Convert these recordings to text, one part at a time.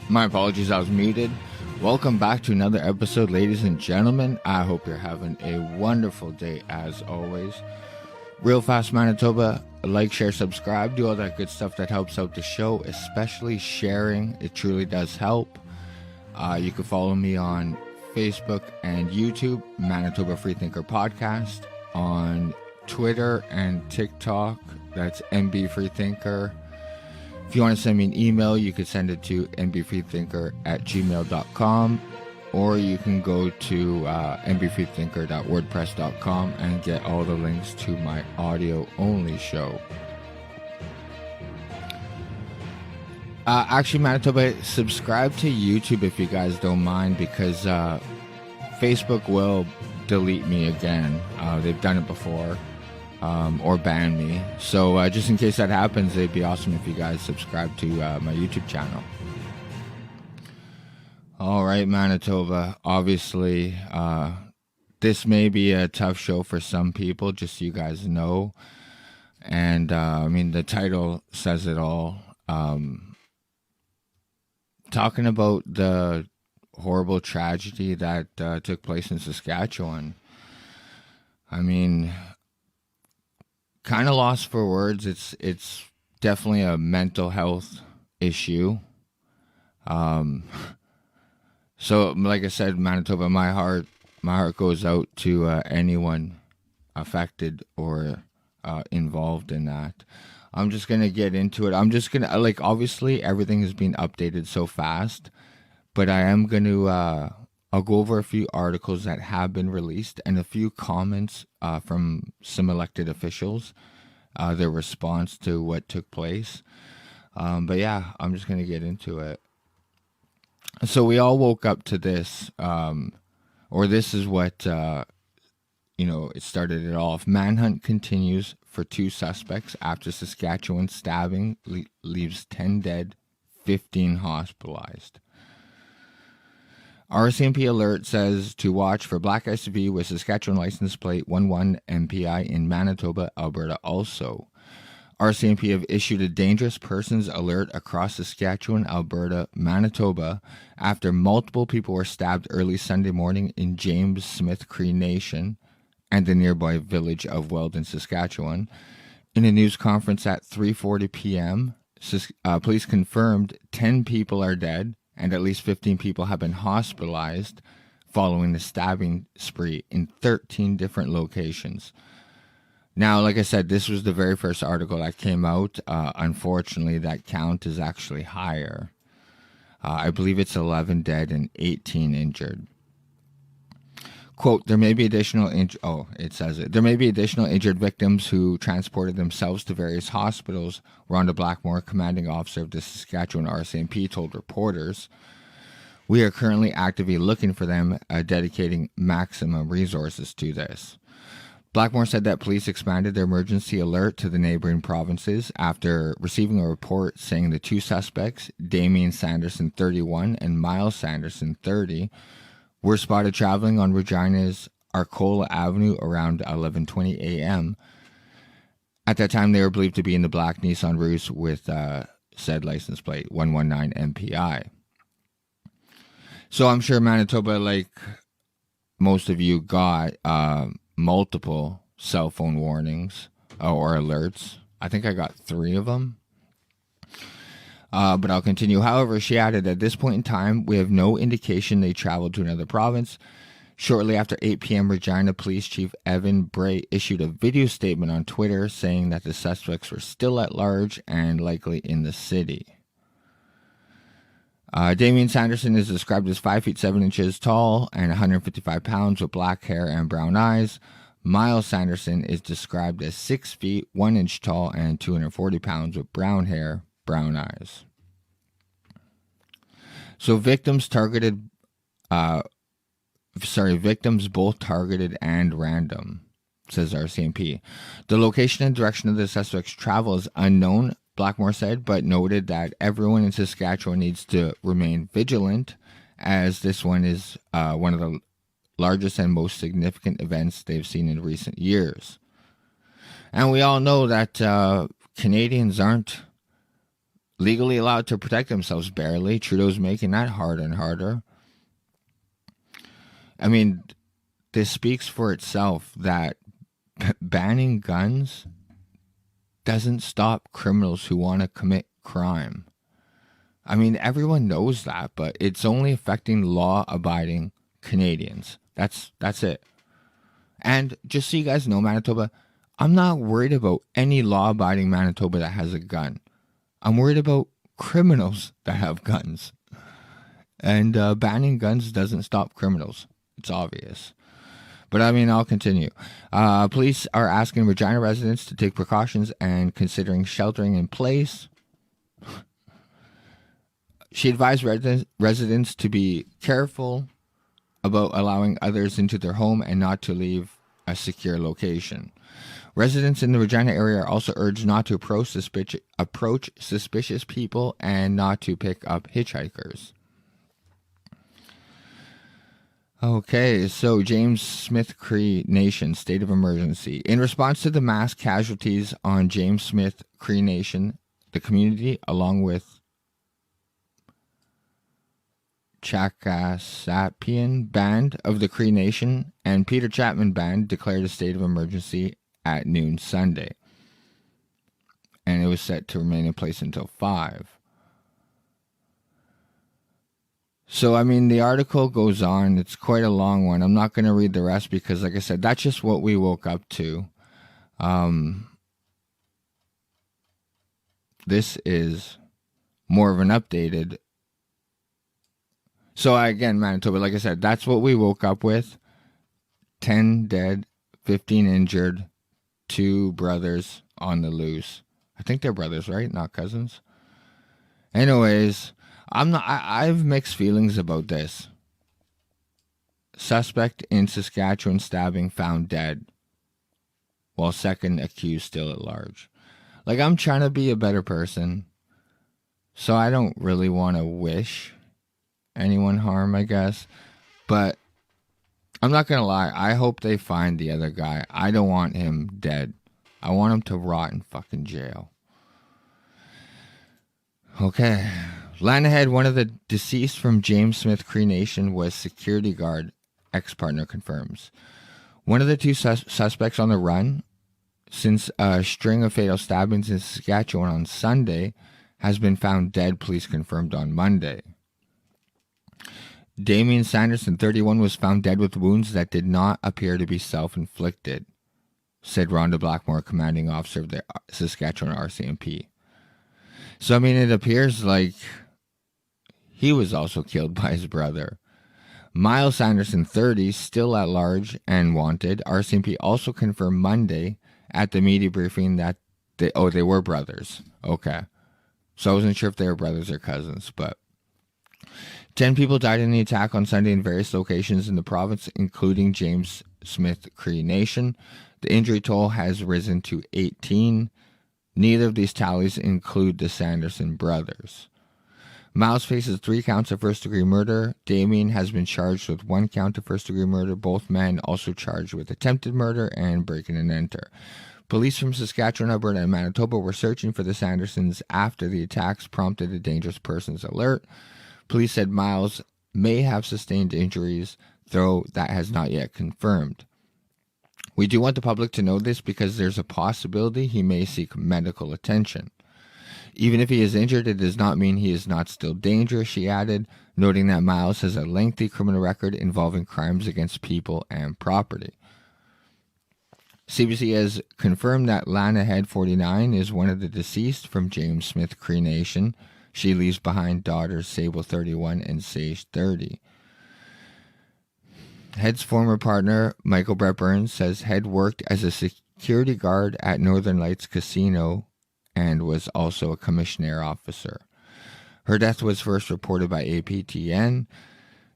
My apologies, I was muted. Welcome back to another episode, ladies and gentlemen. I hope you're having a wonderful day as always. Real fast, Manitoba, like, share, subscribe, do all that good stuff that helps out the show, especially sharing. It truly does help. You can follow me on Facebook and YouTube, Manitoba Freethinker Podcast, on Twitter and TikTok, that's MB Freethinker. If you want to send me an email, you can send it to mbfreethinker@gmail.com, or you can go to mbfreethinker.wordpress.com and get all the links to my audio-only show. Actually, Manitoba, subscribe to YouTube if you guys don't mind, because Facebook will delete me again. They've done it before. Or ban me. So just in case that happens, it'd be awesome if you guys subscribe to my YouTube channel. All right, Manitoba. Obviously, this may be a tough show for some people, just so you guys know. And I mean, the title says it all. Talking about the horrible tragedy that took place in Saskatchewan. I mean, kind of lost for words. It's definitely a mental health issue. So like I said, Manitoba, my heart goes out to anyone affected or involved in that. I'm just gonna get into it. I'm just gonna obviously everything has been updated so fast, but I am gonna I'll go over a few articles that have been released and a few comments from some elected officials, their response to what took place. But yeah, I'm just going to get into it. So we all woke up to this, or this is what, it started it off. Manhunt continues for 2 suspects after Saskatchewan stabbing leaves 10 dead, 15 hospitalized. RCMP alert says to watch for black SUV with Saskatchewan license plate 11 MPI in Manitoba, Alberta also. RCMP have issued a dangerous persons alert across Saskatchewan, Alberta, Manitoba after multiple people were stabbed early Sunday morning in James Smith Cree Nation and the nearby village of Weldon, Saskatchewan. In a news conference at 3:40 p.m., police confirmed 10 people are dead and at least 15 people have been hospitalized following the stabbing spree in 13 different locations. Now, like I said, this was the very first article that came out. Unfortunately, that count is actually higher. I believe it's 11 dead and 18 injured. Quote, there may be additional injured victims who transported themselves to various hospitals, Rhonda Blackmore, commanding officer of the Saskatchewan RCMP, told reporters. We are currently actively looking for them, dedicating maximum resources to this. Blackmore said that police expanded their emergency alert to the neighboring provinces after receiving a report saying the 2 suspects, Damien Sanderson, 31, and Miles Sanderson, 30, were spotted traveling on Regina's Arcola Avenue around 11:20 a.m. At that time, they were believed to be in the black Nissan Roos with said license plate 119 MPI. So I'm sure Manitoba, like most of you, got multiple cell phone warnings or alerts. I think I got 3 of them. But I'll continue. However, she added, at this point in time, we have no indication they traveled to another province. Shortly after 8 p.m., Regina Police Chief Evan Bray issued a video statement on Twitter saying that the suspects were still at large and likely in the city. Damien Sanderson is described as 5 feet 7 inches tall and 155 pounds with black hair and brown eyes. Miles Sanderson is described as 6 feet 1 inch tall and 240 pounds with brown hair, brown eyes. So victims both targeted and random, says RCMP. The location and direction of the suspects' travel is unknown, Blackmore said, but noted that everyone in Saskatchewan needs to remain vigilant, as this one is one of the largest and most significant events they've seen in recent years. And we all know that Canadians aren't legally allowed to protect themselves, barely. Trudeau's making that harder and harder. I mean, this speaks for itself that banning guns doesn't stop criminals who want to commit crime. I mean, everyone knows that, but it's only affecting law-abiding Canadians. That's it. And just so you guys know, Manitoba, I'm not worried about any law-abiding Manitoba that has a gun. I'm worried about criminals that have guns. And banning guns doesn't stop criminals. It's obvious. But I mean, I'll continue. Police are asking Regina residents to take precautions and considering sheltering in place. She advised residents to be careful about allowing others into their home and not to leave a secure location. Residents in the Regina area are also urged not to approach suspicious people and not to pick up hitchhikers. Okay, so James Smith Cree Nation, state of emergency. In response to the mass casualties on James Smith Cree Nation, the community, along with Chakasapian Band of the Cree Nation and Peter Chapman Band, declared a state of emergency at noon Sunday. And it was set to remain in place until 5. So, I mean, the article goes on. It's quite a long one. I'm not going to read the rest because, like I said, that's just what we woke up to. This is more of an updated. So, again, Manitoba, like I said, that's what we woke up with. 10 dead, 15 injured, 2 brothers on the loose. I think they're brothers, right? Not cousins. Anyways, I have mixed feelings about this. Suspect in Saskatchewan stabbing found dead, while second accused still at large. Like, I'm trying to be a better person, so I don't really want to wish anyone harm, I guess. But I'm not going to lie, I hope they find the other guy. I don't want him dead. I want him to rot in fucking jail. Okay. Land ahead, one of the deceased from James Smith Cree Nation was security guard, ex-partner confirms. One of the 2 suspects on the run since a string of fatal stabbings in Saskatchewan on Sunday has been found dead, police confirmed on Monday. Damien Sanderson, 31, was found dead with wounds that did not appear to be self-inflicted, said Rhonda Blackmore, commanding officer of the Saskatchewan RCMP. So, I mean, it appears like he was also killed by his brother. Miles Sanderson, 30, still at large and wanted. RCMP also confirmed Monday at the media briefing that they were brothers. Okay. So I wasn't sure if they were brothers or cousins, but 10 people died in the attack on Sunday in various locations in the province, including James Smith Cree Nation. The injury toll has risen to 18. Neither of these tallies include the Sanderson brothers. Miles faces 3 counts of first-degree murder. Damien has been charged with 1 count of first-degree murder. Both men also charged with attempted murder and break-in and enter. Police from Saskatchewan, Alberta, and Manitoba were searching for the Sandersons after the attacks prompted a dangerous persons alert. Police said Miles may have sustained injuries, though that has not yet confirmed. We do want the public to know this because there's a possibility he may seek medical attention. Even if he is injured, it does not mean he is not still dangerous, she added, noting that Miles has a lengthy criminal record involving crimes against people and property. CBC has confirmed that Lana Head, 49, is one of the deceased from James Smith Cree Nation. She leaves behind daughters Sable, 31, and Sage, 30. Head's former partner, Michael Brett Burns, says Head worked as a security guard at Northern Lights Casino and was also a commissioner officer. Her death was first reported by APTN.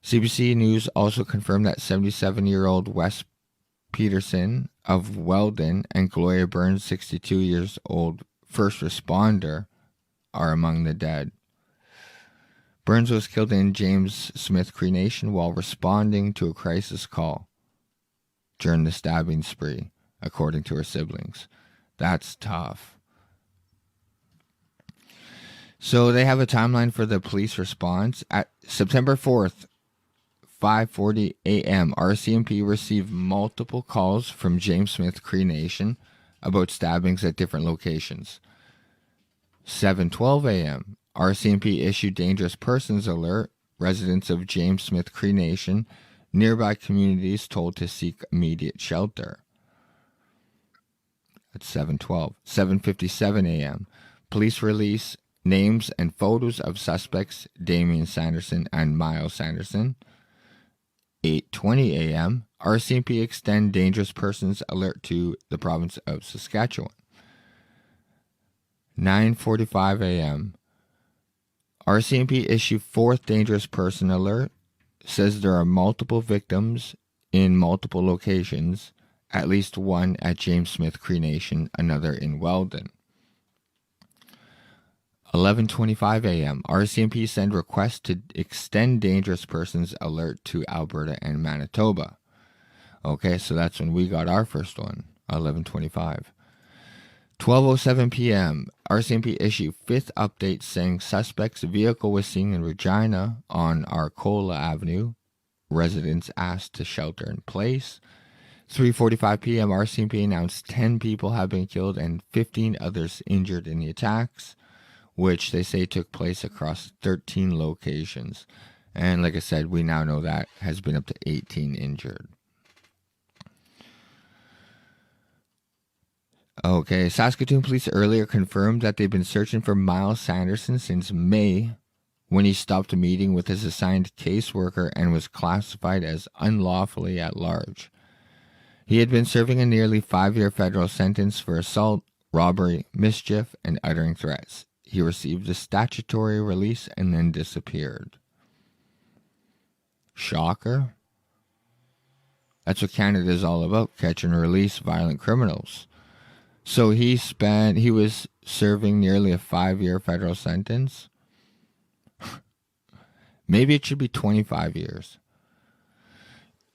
CBC News also confirmed that 77-year-old Wes Peterson of Weldon and Gloria Burns, 62 years old first responder, are among the dead. Burns was killed in James Smith Cree Nation while responding to a crisis call during the stabbing spree, according to her siblings. That's tough. So they have a timeline for the police response. At September 4th, 5:40 a.m., RCMP received multiple calls from James Smith Cree Nation about stabbings at different locations. 7:12 a.m., RCMP issued dangerous persons alert. Residents of James Smith Cree Nation, nearby communities told to seek immediate shelter. At 7:12. 7:57 a.m., police release names and photos of suspects Damian Sanderson and Miles Sanderson. 8:20 a.m., RCMP extend dangerous persons alert to the province of Saskatchewan. 9:45 a.m., RCMP issue fourth dangerous person alert. Says there are multiple victims in multiple locations, at least one at James Smith Cree Nation, another in Weldon. 11:25 a.m., RCMP send requests to extend dangerous persons alert to Alberta and Manitoba. Okay, so that's when we got our first one, 11:25. 12:07 p.m., RCMP issue fifth update saying suspect's vehicle was seen in Regina on Arcola Avenue. Residents asked to shelter in place. 3:45 p.m., RCMP announced 10 people have been killed and 15 others injured in the attacks, which they say took place across 13 locations. And like I said, we now know that has been up to 18 injured. Okay, Saskatoon police earlier confirmed that they've been searching for Miles Sanderson since May, when he stopped a meeting with his assigned caseworker and was classified as unlawfully at large. He had been serving a nearly 5-year federal sentence for assault, robbery, mischief, and uttering threats. He received a statutory release and then disappeared. Shocker. That's what Canada is all about, catch and release violent criminals. So he was serving nearly a 5-year federal sentence. Maybe it should be 25 years.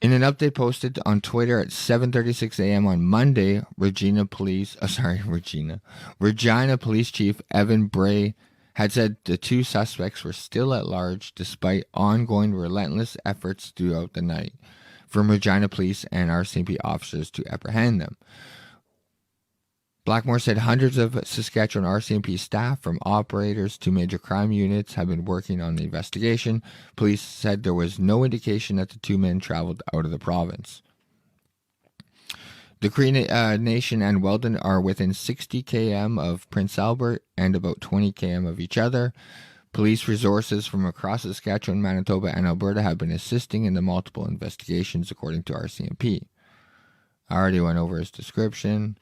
In an update posted on Twitter at 7:36 a.m. on Monday, Regina Police Chief Evan Bray had said the two suspects were still at large despite ongoing relentless efforts throughout the night from Regina Police and RCMP officers to apprehend them. Blackmore said hundreds of Saskatchewan RCMP staff, from operators to major crime units, have been working on the investigation. Police said there was no indication that the two men traveled out of the province. The Cree Nation and Weldon are within 60 km of Prince Albert and about 20 km of each other. Police resources from across Saskatchewan, Manitoba, and Alberta have been assisting in the multiple investigations, according to RCMP. I already went over his description.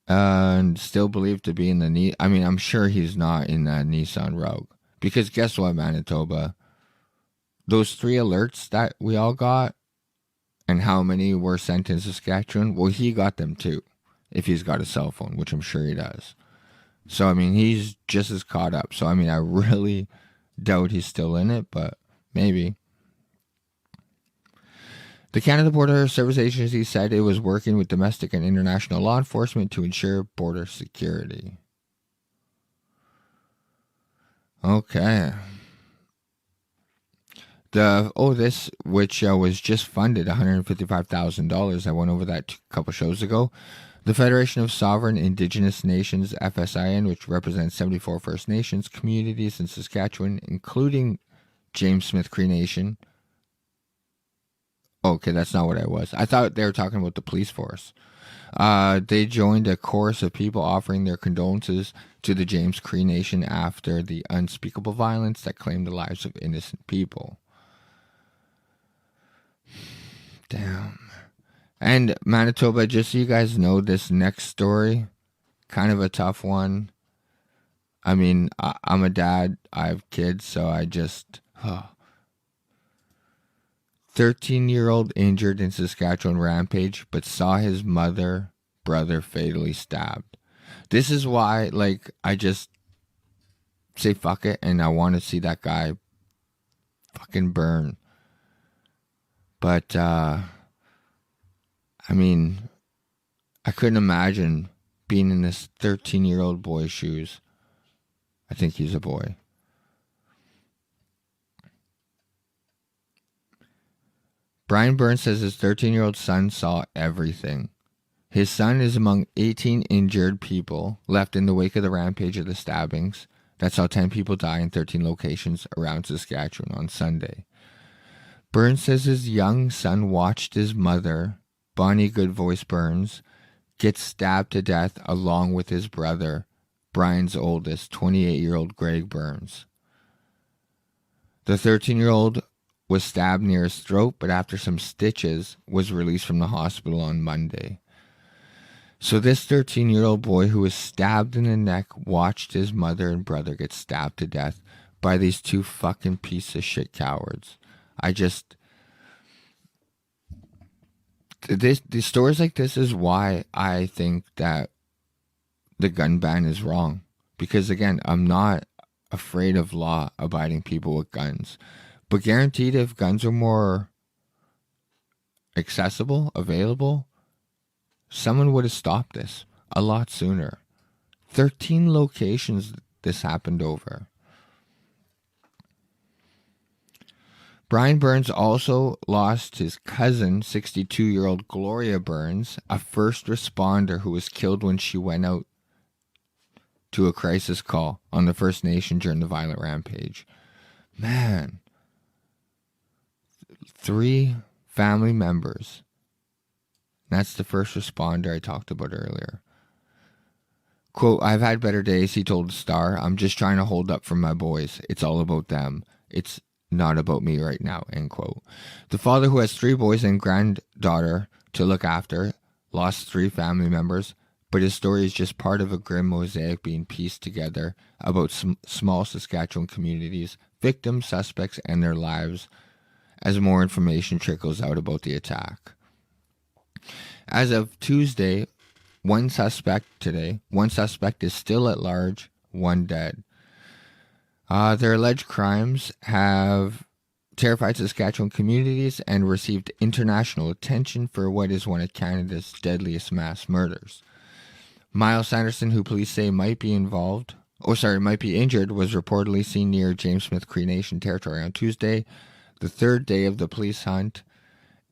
And still believed to be in the I'm sure he's not in that Nissan Rogue. Because guess what, Manitoba? Those 3 alerts that we all got, and how many were sent in Saskatchewan, well, he got them too, if he's got a cell phone, which I'm sure he does. So, he's just as caught up. So, I really doubt he's still in it, but maybe. The Canada Border Service Agency said it was working with domestic and international law enforcement to ensure border security. Okay. This, which was just funded $155,000. I went over that a couple shows ago. The Federation of Sovereign Indigenous Nations, FSIN, which represents 74 First Nations communities in Saskatchewan, including James Smith Cree Nation. Okay, that's not what I was. I thought they were talking about the police force. They joined a chorus of people offering their condolences to the James Cree Nation after the unspeakable violence that claimed the lives of innocent people. Damn. And Manitoba, just so you guys know, this next story, kind of a tough one. I'm a dad. I have kids, so I just... 13-year-old injured in Saskatchewan rampage, but saw his brother fatally stabbed. This is why, I just say fuck it, and I want to see that guy fucking burn. But, I couldn't imagine being in this 13-year-old boy's shoes. I think he's a boy. Brian Burns says his 13-year-old son saw everything. His son is among 18 injured people left in the wake of the rampage of the stabbings that saw 10 people die in 13 locations around Saskatchewan on Sunday. Burns says his young son watched his mother, Bonnie Goodvoice Burns, get stabbed to death along with his brother, Brian's oldest, 28-year-old Greg Burns. The 13-year-old was stabbed near his throat, but after some stitches was released from the hospital on Monday. So this 13-year-old boy who was stabbed in the neck watched his mother and brother get stabbed to death by these two fucking piece of shit cowards. These stories like this is why I think that the gun ban is wrong. Because again, I'm not afraid of law-abiding people with guns. But guaranteed if guns are more accessible, available, someone would have stopped this a lot sooner. 13 locations this happened over. Brian Burns also lost his cousin, 62-year-old Gloria Burns, a first responder who was killed when she went out to a crisis call on the First Nation during the violent rampage. Man. 3 family members. That's the first responder I talked about earlier. Quote, "I've had better days," he told the Star. "I'm just trying to hold up for my boys. It's all about them. It's not about me right now," end quote. The father, who has 3 boys and granddaughter to look after, lost 3 family members, but his story is just part of a grim mosaic being pieced together about small Saskatchewan communities, victims, suspects, and their lives as more information trickles out about the attack. As of Tuesday, one suspect is still at large, 1 dead. Their alleged crimes have terrified Saskatchewan communities and received international attention for what is one of Canada's deadliest mass murders. Miles Sanderson, who police say might be injured, was reportedly seen near James Smith Cree Nation territory on Tuesday, the 3rd day of the police hunt,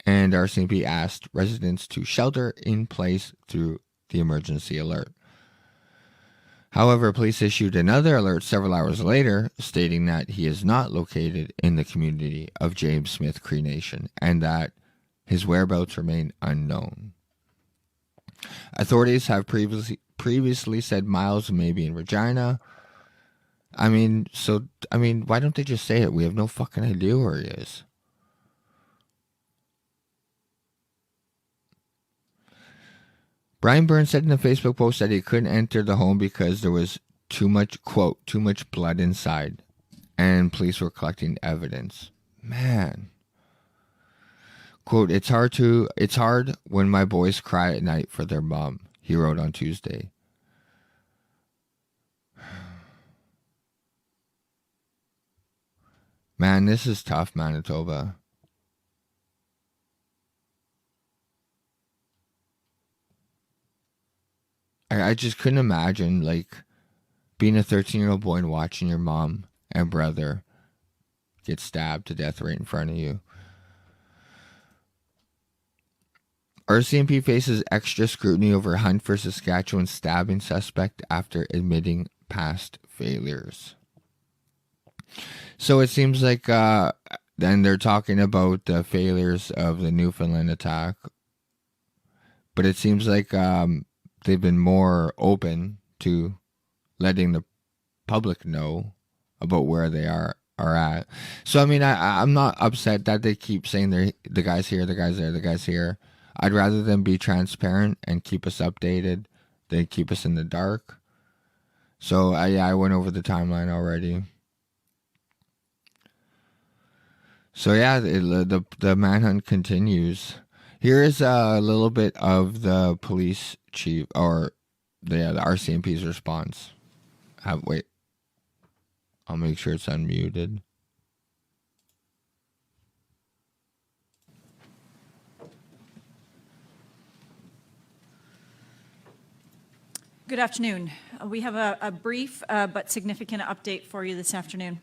and RCMP asked residents to shelter in place through the emergency alert. However, police issued another alert several hours later stating that he is not located in the community of James Smith Cree Nation and that his whereabouts remain unknown. Authorities have previously said Miles may be in Regina. I mean, why don't they just say it? We have no fucking idea where he is. Brian Burns said in a Facebook post that he couldn't enter the home because there was too much, quote, too much blood inside, and police were collecting evidence. Man. Quote, it's hard when my boys cry at night for their mom, he wrote on Tuesday. Man, this is tough, Manitoba. I just couldn't imagine, being a 13-year-old boy and watching your mom and brother get stabbed to death right in front of you. RCMP faces extra scrutiny over hunt for Saskatchewan stabbing suspect after admitting past failures. So it seems like, then they're talking about the failures of the Newfoundland attack, but it seems like they've been more open to letting the public know about where they are at. So, I mean, I'm not upset that they keep saying the guy's here, the guy's there, the guy's here. I'd rather them be transparent and keep us updated than keep us in the dark. So, I went over the timeline already. So, yeah, the manhunt continues. Here is a little bit of the police chief, or the RCMP's response. Wait. I'll make sure it's unmuted. Good afternoon. We have a brief but significant update for you this afternoon.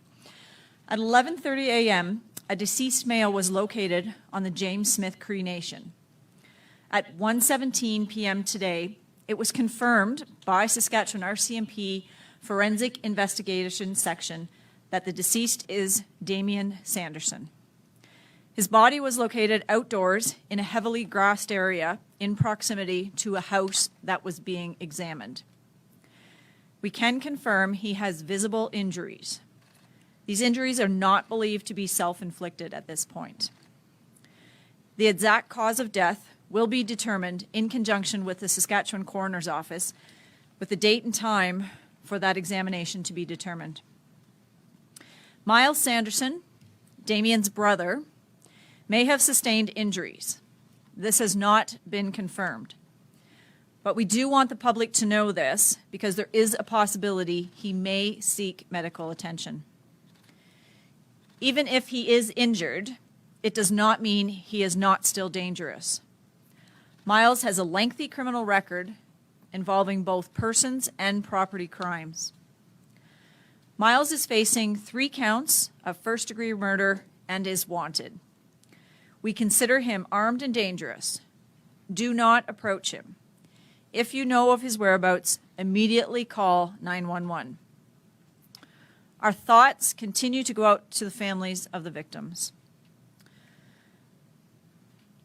At 11:30 a.m., a deceased male was located on the James Smith Cree Nation. At 1:17 p.m. today, it was confirmed by Saskatchewan RCMP Forensic Investigation Section that the deceased is Damien Sanderson. His body was located outdoors in a heavily grassed area in proximity to a house that was being examined. We can confirm he has visible injuries. These injuries are not believed to be self-inflicted at this point. The exact cause of death will be determined in conjunction with the Saskatchewan Coroner's Office, with the date and time for that examination to be determined. Miles Sanderson, Damien's brother, may have sustained injuries. This has not been confirmed. But we do want the public to know this because there is a possibility he may seek medical attention. Even if he is injured, it does not mean he is not still dangerous. Miles has a lengthy criminal record involving both persons and property crimes. Miles is facing 3 counts of first-degree murder and is wanted. We consider him armed and dangerous. Do not approach him. If you know of his whereabouts, immediately call 911. Our thoughts continue to go out to the families of the victims.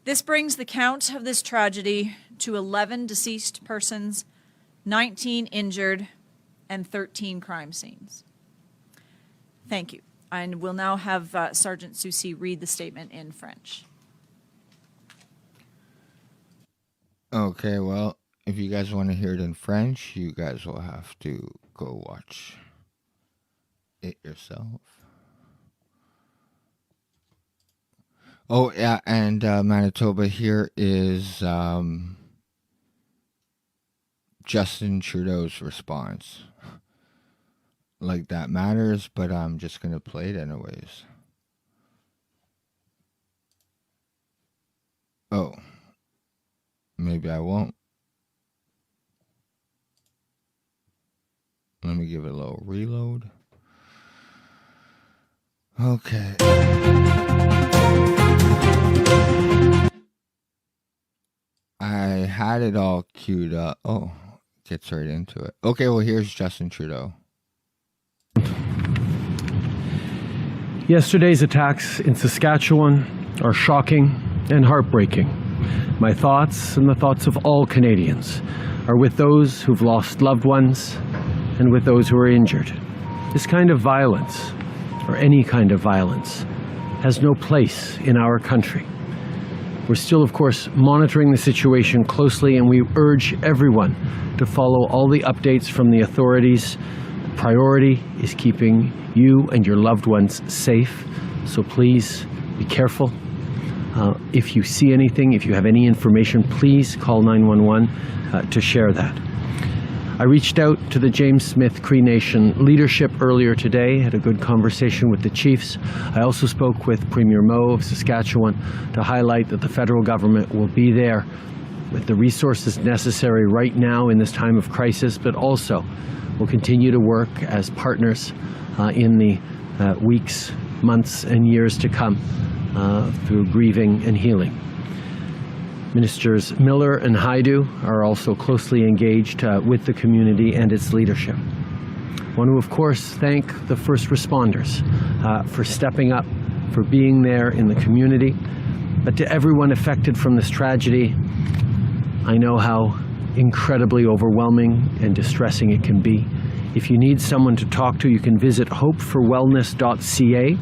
This brings the count of this tragedy to 11 deceased persons, 19 injured, and 13 crime scenes. Thank you. And we'll now have Sergeant Soucy read the statement in French. Okay, well, if you guys want to hear it in French, you guys will have to go watch it yourself. Oh, yeah, and Manitoba, here is Justin Trudeau's response. Like that matters, but I'm just going to play it anyways. Oh, maybe I won't. Let me give it a little reload. Okay. I had it all queued up. Oh, gets right into it. Okay, well, here's Justin Trudeau. Yesterday's attacks in Saskatchewan are shocking and heartbreaking. My thoughts and the thoughts of all Canadians are with those who've lost loved ones and with those who are injured. This kind of violence, or any kind of violence, has no place in our country. We're still, of course, monitoring the situation closely, and we urge everyone to follow all the updates from the authorities. Priority is keeping you and your loved ones safe, so please be careful. If you see anything, if you have any information, please call 911 to share that. I reached out to the James Smith Cree Nation leadership earlier today, had a good conversation with the chiefs. I also spoke with Premier Moe of Saskatchewan to highlight that the federal government will be there with the resources necessary right now in this time of crisis, but also will continue to work as partners in the weeks, months, and years to come through grieving and healing. Ministers Miller and Haidu are also closely engaged with the community and its leadership. I want to, of course, thank the first responders for stepping up, for being there in the community. But to everyone affected from this tragedy, I know how incredibly overwhelming and distressing it can be. If you need someone to talk to, you can visit hopeforwellness.ca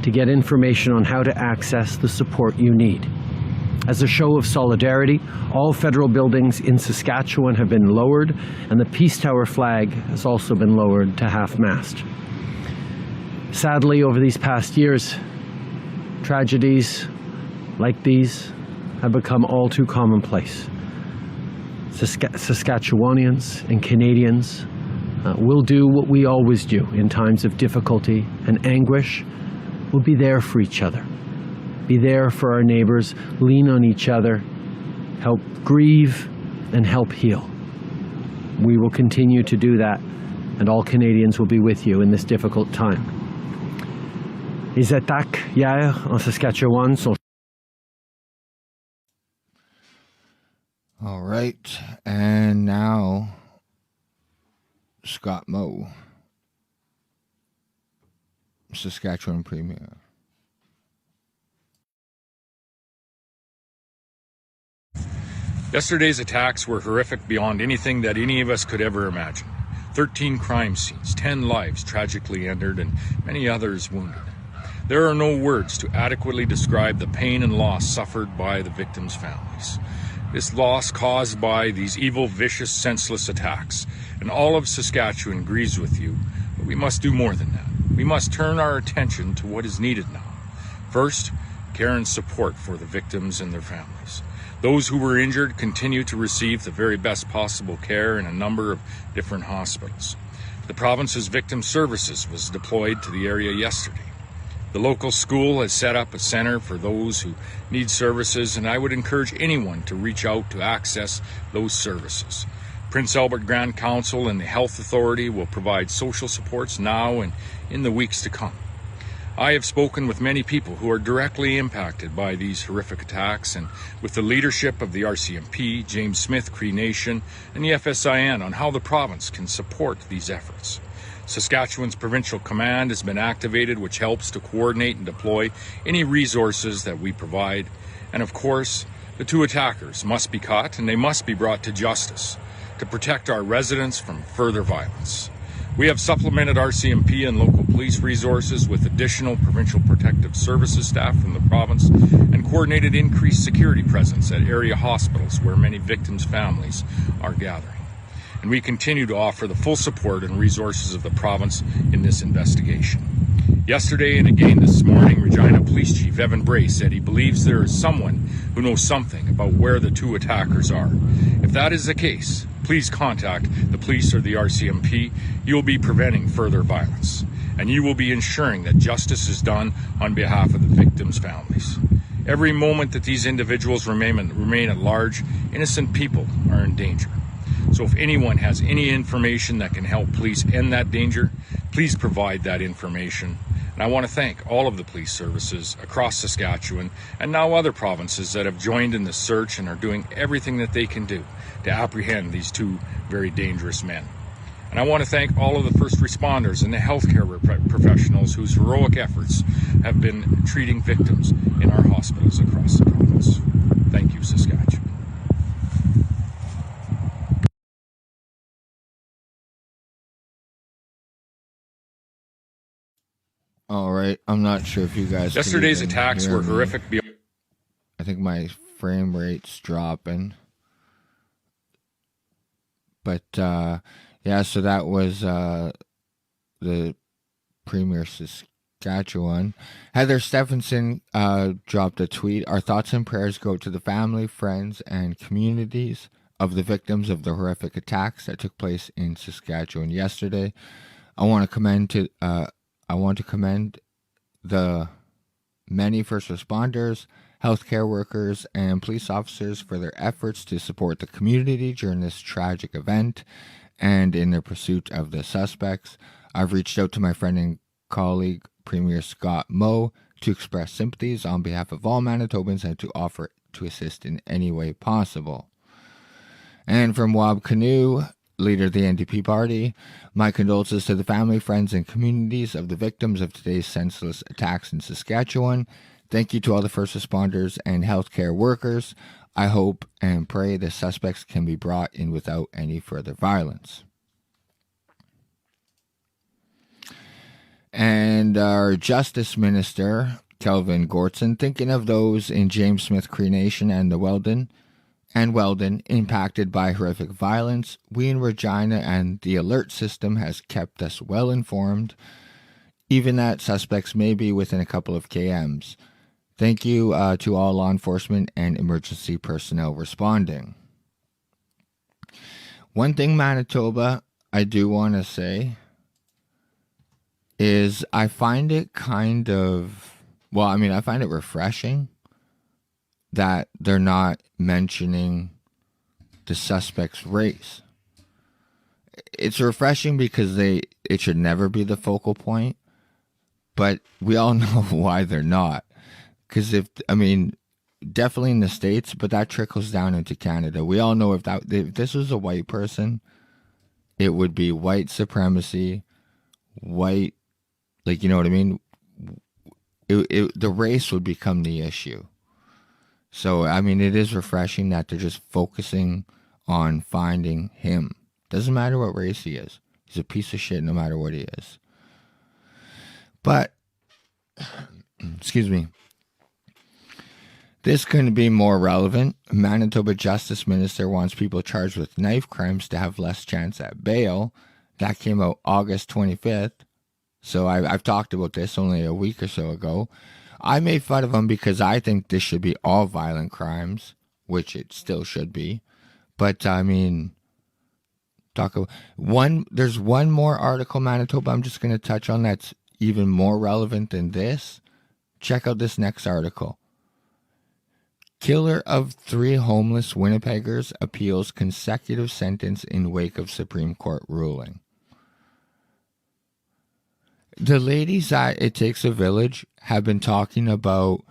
to get information on how to access the support you need. As a show of solidarity, all federal buildings in Saskatchewan have been lowered, and the Peace Tower flag has also been lowered to half-mast. Sadly, over these past years, tragedies like these have become all too commonplace. Saskatchewanians and Canadians will do what we always do in times of difficulty and anguish. We'll be there for each other. Be there for our neighbors, lean on each other, help grieve and help heal. We will continue to do that, and all Canadians will be with you in this difficult time. Les attaques hier en Saskatchewan sont... All right, and now Scott Moe, Saskatchewan Premier. Yesterday's attacks were horrific beyond anything that any of us could ever imagine. 13 crime scenes, 10 lives tragically ended, and many others wounded. There are no words to adequately describe the pain and loss suffered by the victims' families. This loss caused by these evil, vicious, senseless attacks. And all of Saskatchewan agrees with you, but we must do more than that. We must turn our attention to what is needed now. First, care and support for the victims and their families. Those who were injured continue to receive the very best possible care in a number of different hospitals. The province's victim services was deployed to the area yesterday. The local school has set up a center for those who need services, and I would encourage anyone to reach out to access those services. Prince Albert Grand Council and the Health Authority will provide social supports now and in the weeks to come. I have spoken with many people who are directly impacted by these horrific attacks, and with the leadership of the RCMP, James Smith Cree Nation, and the FSIN on how the province can support these efforts. Saskatchewan's provincial command has been activated, which helps to coordinate and deploy any resources that we provide. And of course, the two attackers must be caught and they must be brought to justice to protect our residents from further violence. We have supplemented RCMP and local police resources with additional provincial protective services staff from the province and coordinated increased security presence at area hospitals where many victims' families are gathering. And we continue to offer the full support and resources of the province in this investigation. Yesterday and again this morning, Regina Police Chief Evan Bray said he believes there is someone who knows something about where the two attackers are. If that is the case, please contact the police or the RCMP. You will be preventing further violence, and you will be ensuring that justice is done on behalf of the victims' families. Every moment that these individuals remain at large, innocent people are in danger. So if anyone has any information that can help police end that danger, please provide that information. And I want to thank all of the police services across Saskatchewan and now other provinces that have joined in the search and are doing everything that they can do to apprehend these two very dangerous men. And I want to thank all of the first responders and the healthcare professionals whose heroic efforts have been treating victims in our hospitals across the province. Thank you, Saskatchewan. All right, I'm not sure if you guys. Yesterday's attacks were horrific. I think my frame rate's dropping, but yeah. So that was the Premier Saskatchewan. Heather Stephenson dropped a tweet. Our thoughts and prayers go to the family, friends, and communities of the victims of the horrific attacks that took place in Saskatchewan yesterday. I want to commend the many first responders, healthcare workers, and police officers for their efforts to support the community during this tragic event and in their pursuit of the suspects. I've reached out to my friend and colleague, Premier Scott Moe, to express sympathies on behalf of all Manitobans and to offer to assist in any way possible. And from Wab Canoe, leader of the NDP party, my condolences to the family, friends, and communities of the victims of today's senseless attacks in Saskatchewan. Thank you to all the first responders and healthcare workers. I hope and pray the suspects can be brought in without any further violence. And our Justice Minister, Kelvin Gortson, thinking of those in James Smith Cree Nation and Weldon impacted by horrific violence, we in Regina and the alert system has kept us well informed, even that suspects may be within a couple of kms. Thank you to all law enforcement and emergency personnel responding. One thing, Manitoba, I do want to say is I find it I find it refreshing that they're not mentioning the suspect's race. it's refreshing because it should never be the focal point, but we all know why they're not. Because definitely in the States, but that trickles down into Canada. We all know if this was a white person, it would be white supremacy, white, like, you know what I mean? The race would become the issue. So, it is refreshing that they're just focusing on finding him. Doesn't matter what race he is. He's a piece of shit no matter what he is. But, excuse me, this couldn't be more relevant. Manitoba Justice Minister wants people charged with knife crimes to have less chance at bail. That came out August 25th. So I've talked about this only a week or so ago. I made fun of him because I think this should be all violent crimes, which it still should be. But there's one more article, Manitoba, I'm just going to touch on that's even more relevant than this. Check out this next article. Killer of 3 homeless Winnipeggers appeals consecutive sentence in wake of Supreme Court ruling. The ladies at It Takes a Village have been talking about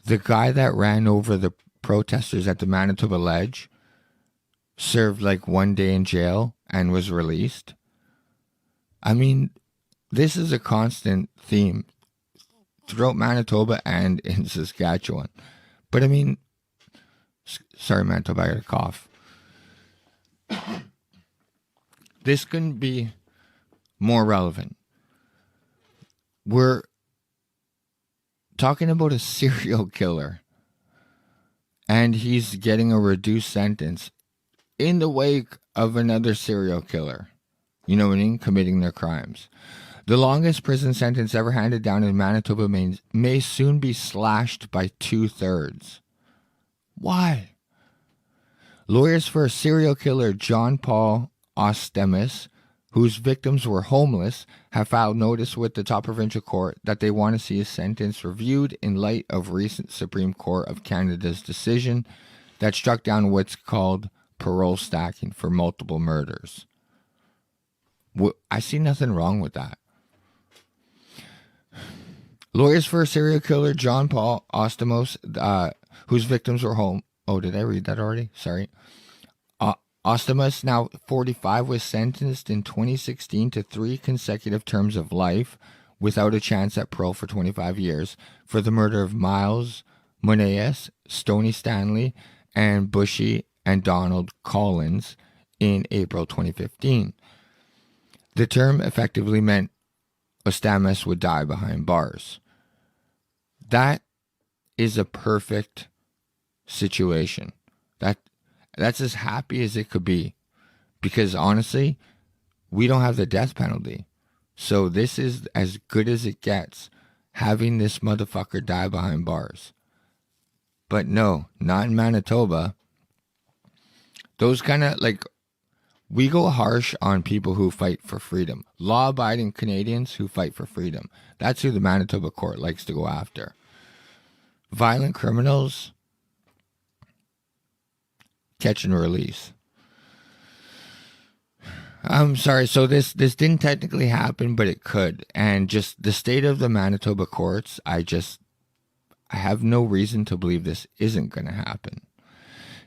the guy that ran over the protesters at the Manitoba Ledge, served like 1 day in jail and was released. This is a constant theme throughout Manitoba and in Saskatchewan. But sorry, Manitoba, I got a cough. This couldn't be more relevant. We're talking about a serial killer, and he's getting a reduced sentence in the wake of another serial killer, committing their crimes. The longest prison sentence ever handed down in Manitoba may soon be slashed by 2/3. Why? Lawyers for serial killer John Paul Ostemus, whose victims were homeless, have filed notice with the top provincial court that they want to see his sentence reviewed in light of recent Supreme Court of Canada's decision that struck down what's called parole stacking for multiple murders. I see nothing wrong with that. Lawyers for serial killer John Paul Ostemus, whose victims were home. Oh, did I read that already? Sorry. Ostemus, now 45, was sentenced in 2016 to 3 consecutive terms of life without a chance at parole for 25 years for the murder of Miles Monaes, Stoney Stanley, and Bushy and Donald Collins in April 2015. The term effectively meant Ostemus would die behind bars. That is a perfect situation. That's as happy as it could be, because honestly, we don't have the death penalty. So this is as good as it gets, having this motherfucker die behind bars. But no, not in Manitoba. Those kind of, we go harsh on people who fight for freedom. Law-abiding Canadians who fight for freedom. That's who the Manitoba court likes to go after. Violent criminals, catch and release. I'm sorry, so this didn't technically happen, but it could. And just the state of the Manitoba courts, I have no reason to believe this isn't going to happen.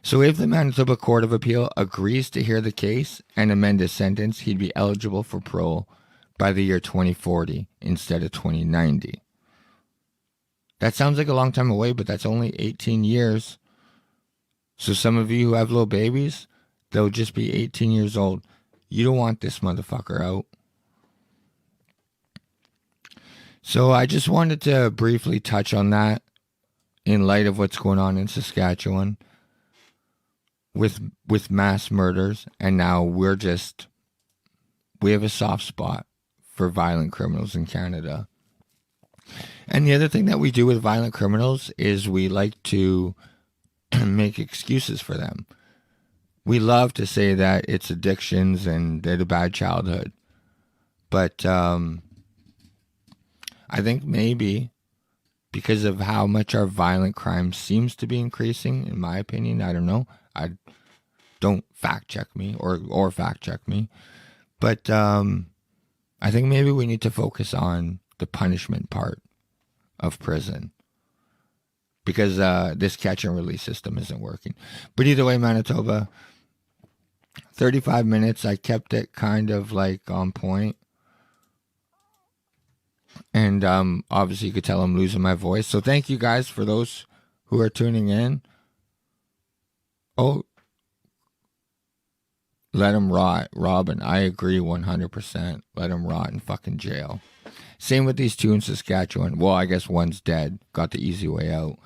So if the Manitoba Court of Appeal agrees to hear the case and amend his sentence, he'd be eligible for parole by the year 2040 instead of 2090. That sounds like a long time away, but that's only 18 years. So some of you who have little babies, they'll just be 18 years old. You don't want this motherfucker out. So I just wanted to briefly touch on that in light of what's going on in Saskatchewan with mass murders. And now we have a soft spot for violent criminals in Canada. And the other thing that we do with violent criminals is we like to make excuses for them. We love to say that it's addictions and they had a bad childhood. But I think maybe because of how much our violent crime seems to be increasing, in my opinion, I don't know. Don't fact check me or fact check me. But I think maybe we need to focus on the punishment part of prison, because this catch and release system isn't working. But either way, Manitoba, 35 minutes, I kept it kind of like on point. And obviously you could tell I'm losing my voice. So thank you guys for those who are tuning in. Oh, let him rot, Robin. I agree 100%. Let him rot in fucking jail. Same with these two in Saskatchewan. Well, I guess one's dead. Got the easy way out.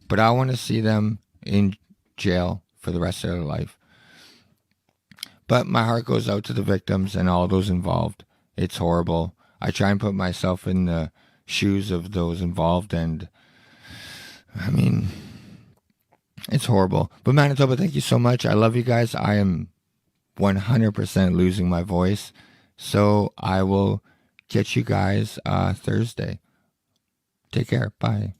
But I want to see them in jail for the rest of their life. But my heart goes out to the victims and all those involved. It's horrible. I try and put myself in the shoes of those involved, and I mean, it's horrible. But Manitoba, thank you so much. I love you guys. I am 100% losing my voice. So I will catch you guys Thursday. Take care. Bye.